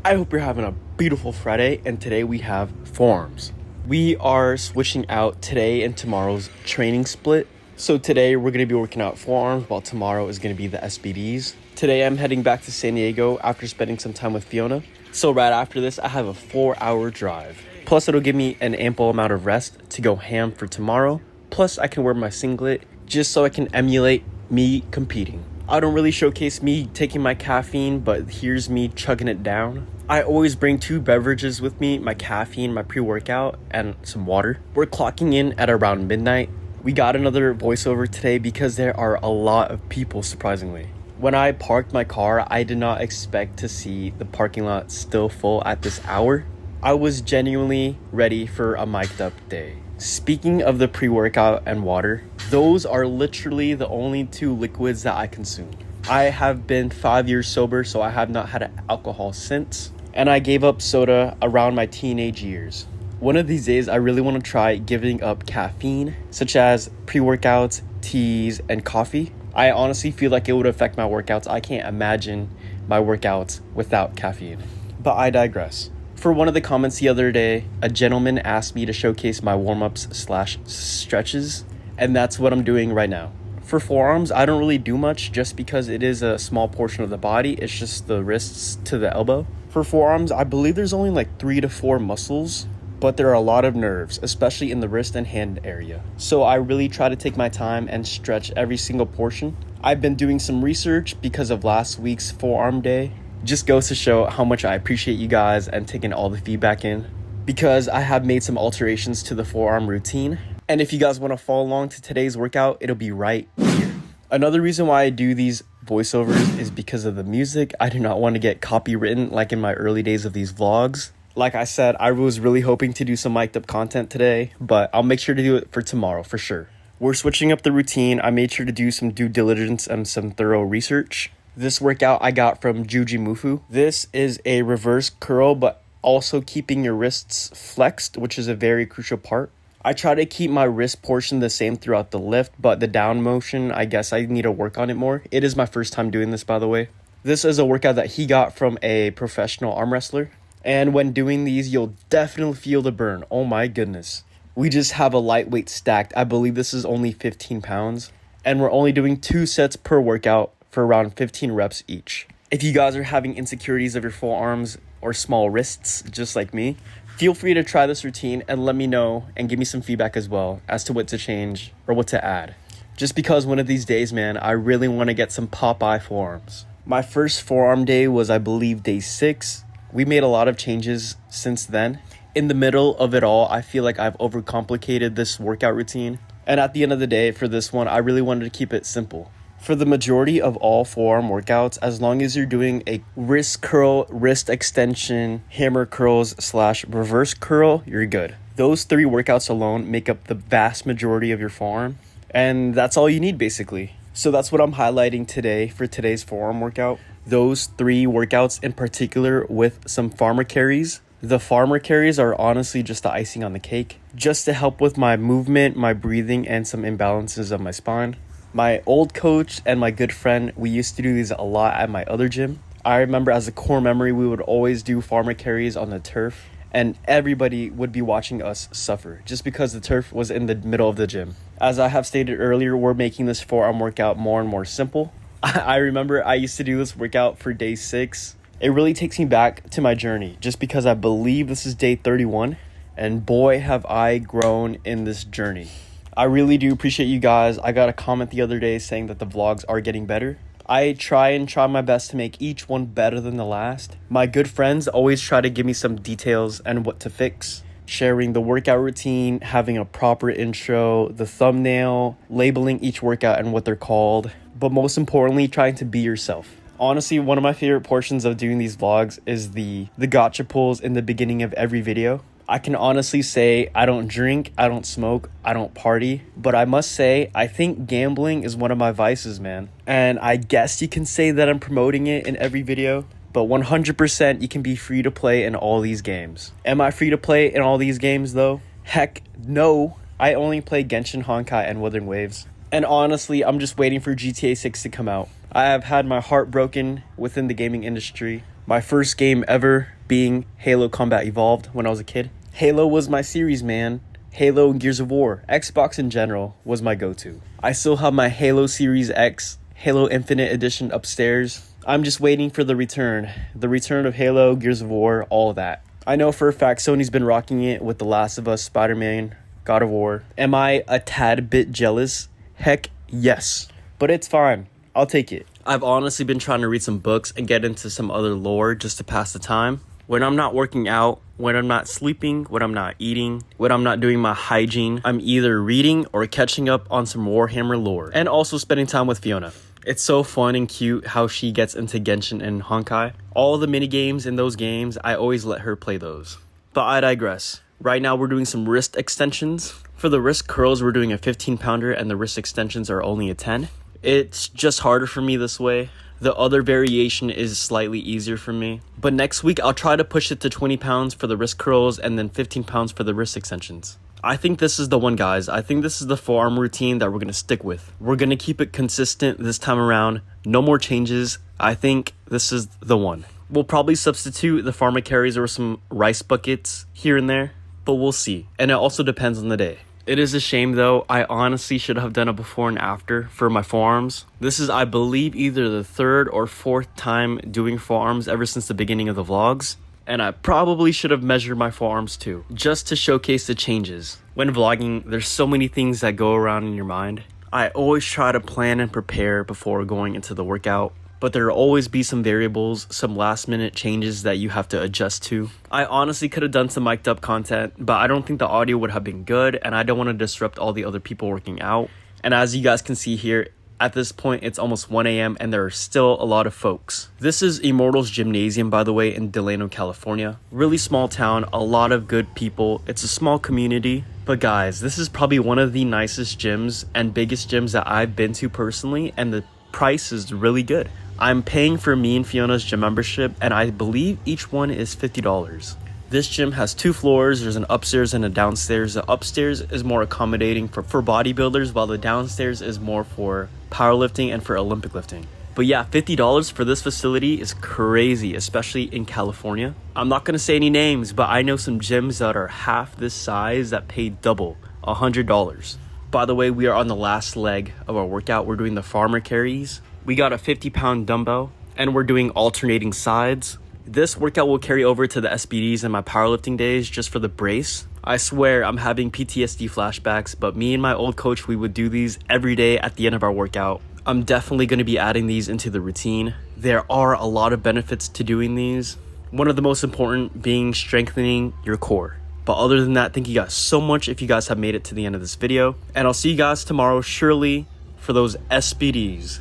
I hope you're having a beautiful Friday, and today we have forearms. We are switching out today and tomorrow's training split. So today we're going to be working out forearms, while tomorrow is going to be the SBDs. Today I'm heading back to San Diego after spending some time with Fiona. So right after this, I have a 4-hour drive. Plus it'll give me an ample amount of rest to go ham for tomorrow. Plus I can wear my singlet just so I can emulate me competing. I don't really showcase me taking my caffeine, but here's me chugging it down. I always bring 2 beverages with me, my caffeine, my pre-workout, and some water. We're clocking in at around midnight. We got another voiceover today because there are a lot of people, surprisingly. When I parked my car, I did not expect to see the parking lot still full at this hour. I was genuinely ready for a mic'd up day. Speaking of the pre-workout and water, those are literally the only 2 liquids that I consume. I have been 5 years sober, so I have not had alcohol since, and I gave up soda around my teenage years. One of these days, I really want to try giving up caffeine, such as pre-workouts, teas, and coffee. I honestly feel like it would affect my workouts. I can't imagine my workouts without caffeine. But I digress. For one of the comments the other day, a gentleman asked me to showcase my warm-ups/stretches, and that's what I'm doing right now. For forearms, I don't really do much just because it is a small portion of the body. It's just the wrists to the elbow. For forearms, I believe there's only like 3 to 4 muscles, but there are a lot of nerves, especially in the wrist and hand area. So I really try to take my time and stretch every single portion. I've been doing some research because of last week's forearm day. Just goes to show how much I appreciate you guys and taking all the feedback in, because I have made some alterations to the forearm routine. And if you guys want to follow along to today's workout, it'll be right here. Another reason why I do these voiceovers is because of the music. I do not want to get copywritten like in my early days of these vlogs. Like I said, I was really hoping to do some mic'd up content today, but I'll make sure to do it for tomorrow for sure. We're switching up the routine. I made sure to do some due diligence and some thorough research. This workout I got from Juji Mufu. This is a reverse curl, but also keeping your wrists flexed, which is a very crucial part. I try to keep my wrist portion the same throughout the lift, but the down motion, I guess I need to work on it more. It is my first time doing this, by the way. This is a workout that he got from a professional arm wrestler. And when doing these, you'll definitely feel the burn. Oh my goodness. We just have a lightweight stacked. I believe this is only 15 pounds. And we're only doing 2 sets per workout for around 15 reps each. If you guys are having insecurities of your forearms or small wrists, just like me, feel free to try this routine and let me know and give me some feedback as well as to what to change or what to add. Just because one of these days, man, I really want to get some Popeye forearms. My first forearm day was, I believe, day 6. We made a lot of changes since then. In the middle of it all, I feel like I've overcomplicated this workout routine. And at the end of the day, for this one, I really wanted to keep it simple. For the majority of all forearm workouts, as long as you're doing a wrist curl, wrist extension, hammer curls/reverse curl, you're good. Those 3 workouts alone make up the vast majority of your forearm. And that's all you need, basically. So that's what I'm highlighting today for today's forearm workout. Those 3 workouts in particular with some farmer carries. The farmer carries are honestly just the icing on the cake, just to help with my movement, my breathing, and some imbalances of my spine. My old coach and my good friend, we used to do these a lot at my other gym. I remember as a core memory, we would always do farmer carries on the turf, and everybody would be watching us suffer just because the turf was in the middle of the gym. As I have stated earlier, we're making this forearm workout more and more simple. I remember I used to do this workout for day 6. It really takes me back to my journey just because I believe this is day 31, and boy have I grown in this journey. I really do appreciate you guys. I got a comment the other day saying that the vlogs are getting better. I try my best to make each one better than the last. My good friends always try to give me some details and what to fix. Sharing the workout routine, having a proper intro, the thumbnail, labeling each workout and what they're called. But most importantly, trying to be yourself. Honestly, one of my favorite portions of doing these vlogs is the gotcha pulls in the beginning of every video. I can honestly say I don't drink, I don't smoke, I don't party, but I must say I think gambling is one of my vices, man. And I guess you can say that I'm promoting it in every video, but 100% you can be free to play in all these games. Am I free to play in all these games though? Heck no. I only play Genshin, Honkai, and Wuthering Waves. And honestly, I'm just waiting for GTA 6 to come out. I have had my heart broken within the gaming industry. My first game ever being Halo Combat Evolved when I was a kid. Halo was my series, man. Halo and Gears of War. Xbox in general was my go-to. I still have my Halo Series X, Halo Infinite Edition upstairs. I'm just waiting for the return. The return of Halo, Gears of War, all of that. I know for a fact Sony's been rocking it with The Last of Us, Spider-Man, God of War. Am I a tad bit jealous? Heck yes. But it's fine. I'll take it. I've honestly been trying to read some books and get into some other lore just to pass the time. When I'm not working out, when I'm not sleeping, when I'm not eating, when I'm not doing my hygiene, I'm either reading or catching up on some Warhammer lore. And also spending time with Fiona. It's so fun and cute how she gets into Genshin and Honkai. All the mini games in those games, I always let her play those. But I digress. Right now we're doing some wrist extensions. For the wrist curls, we're doing a 15-pounder and the wrist extensions are only a 10. It's just harder for me this way. The other variation is slightly easier for me. But next week, I'll try to push it to 20 pounds for the wrist curls and then 15 pounds for the wrist extensions. I think this is the one, guys. I think this is the forearm routine that we're going to stick with. We're going to keep it consistent this time around. No more changes. I think this is the one. We'll probably substitute the pharma carries or some rice buckets here and there, but we'll see. And it also depends on the day. It is a shame though. I honestly should have done a before and after for my forearms. This is, I believe, either the third or fourth time doing forearms ever since the beginning of the vlogs. And I probably should have measured my forearms too, just to showcase the changes. When vlogging, there's so many things that go around in your mind. I always try to plan and prepare before going into the workout, but there will always be some variables, some last minute changes that you have to adjust to. I honestly could have done some mic'd up content, but I don't think the audio would have been good, and I don't want to disrupt all the other people working out. And as you guys can see here, at this point, it's almost 1 a.m. and there are still a lot of folks. This is Immortals Gymnasium, by the way, in Delano, California. Really small town, a lot of good people. It's a small community. But guys, this is probably one of the nicest gyms and biggest gyms that I've been to personally, and the price is really good. I'm paying for me and Fiona's gym membership, and I believe each one is $50. This gym has 2 floors. There's an upstairs and a downstairs. The upstairs is more accommodating for bodybuilders, while the downstairs is more for powerlifting and for Olympic lifting. But yeah, $50 for this facility is crazy, especially in California. I'm not going to say any names, but I know some gyms that are half this size that pay double, $100. By the way, we are on the last leg of our workout. We're doing the farmer carries. We got a 50-pound dumbbell, and we're doing alternating sides. This workout will carry over to the SBDs and my powerlifting days just for the brace. I swear I'm having PTSD flashbacks, but me and my old coach, we would do these every day at the end of our workout. I'm definitely going to be adding these into the routine. There are a lot of benefits to doing these. One of the most important being strengthening your core. But other than that, thank you guys so much if you guys have made it to the end of this video. And I'll see you guys tomorrow, surely, for those SBDs.